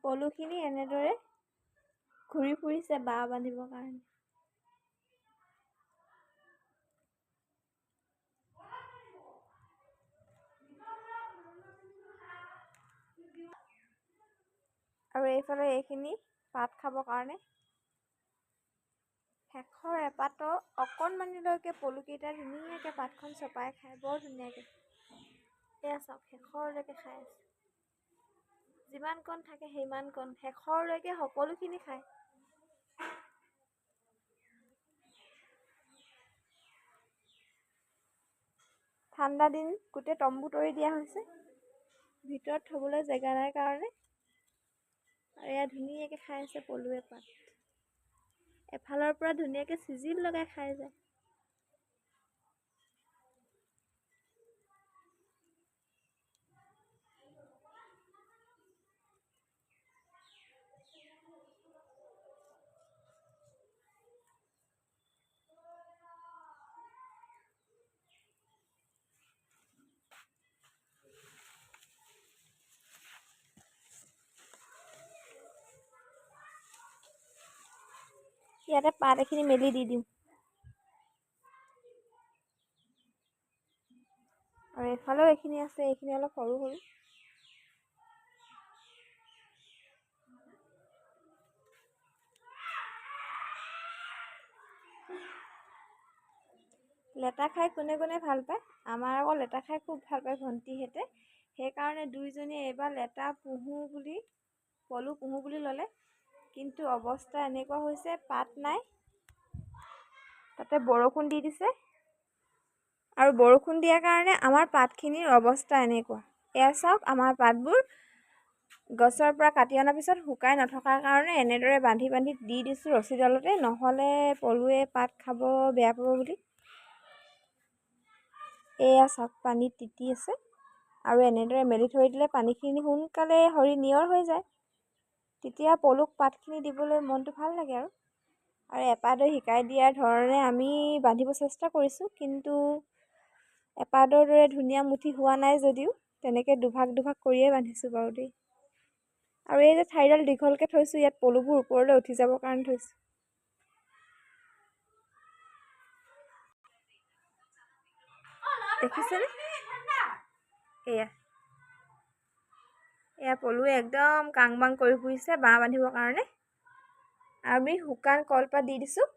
পলুখিনি এনেদৰে ঘূৰি ফুৰিছে বাহ বান্ধিবৰ কাৰণে। আৰু এইফালে এইখিনি পাত খাবৰ কাৰণে। শেষৰ এপাতৰ অকণমানিলৈকে পলুকেইটা ধুনীয়াকৈ পাতখন চপাই খায়, বৰ ধুনীয়াকৈ। এয়া চাওক, শেষৰলৈকে খাই আছে। যিমান কণ থাকে সিমান কণ, শেষৰলৈকে সকলোখিনি খায়। ঠাণ্ডা দিন, গোটেই তম্বু তৰি দিয়া হৈছে, ভিতৰত থবলৈ জেগা নাই কাৰণে। আৰু এয়া ধুনীয়াকৈ খাই আছে পলুৱে পাত। এফালৰ পৰা ধুনীয়াকৈ চিজিল লগাই খাই যায়। ইয়াতে পাত এখিনি মেলি দি দিম। আৰু এইফালেও এইখিনি আছে, এইখিনি অলপ সৰু সৰু। লেটা খাই কোনে কোনে ভাল পায়, আমাৰ আকৌ লেটা খাই খুব ভাল পায় ভণ্টিহঁতে। সেইকাৰণে দুইজনীয়ে এইবাৰ লেটা পলু পুহোঁ বুলি ল'লে। কিন্তু অৱস্থা এনেকুৱা হৈছে, পাত নাই, তাতে বৰষুণ দি দিছে। আৰু বৰষুণ দিয়াৰ কাৰণে আমাৰ পাতখিনিৰ অৱস্থা এনেকুৱা। এয়া চাওক, আমাৰ পাতবোৰ গছৰ পৰা কাটি অনাৰ পিছত শুকাই নথকাৰ কাৰণে এনেদৰে বান্ধি বান্ধি দি দিছোঁ ৰছীডালতে, নহ'লে পলুৱে পাত খাব বেয়া পাব বুলি। এয়া চাওক, পানীত তিতি আছে। আৰু এনেদৰে মেলি থৈ দিলে পানীখিনি সোনকালে নিয়ৰ হৈ যায়। তেতিয়া পলুক পাতখিনি দিবলৈ মনটো ভাল লাগে আৰু এপাদৈ শিকাই দিয়াৰ ধৰণে আমি বান্ধিব চেষ্টা কৰিছোঁ, কিন্তু এপাদৰ দৰে ধুনীয়া মুঠি হোৱা নাই যদিও তেনেকৈ দুভাগ দুভাগ কৰিয়ে বান্ধিছোঁ বাৰু দেই। আৰু এই যে ঠাইডাল দীঘলকৈ থৈছোঁ, ইয়াত পলুবোৰ ওপৰলৈ উঠি যাবৰ কাৰণে থৈছোঁ। দেখিছেনে? এয়া পলুৱে একদম কাং বাং কৰি ফুৰিছে বাঁহ বান্ধিবৰ কাৰণে। আমি শুকান কলপাত দি দিছোঁ।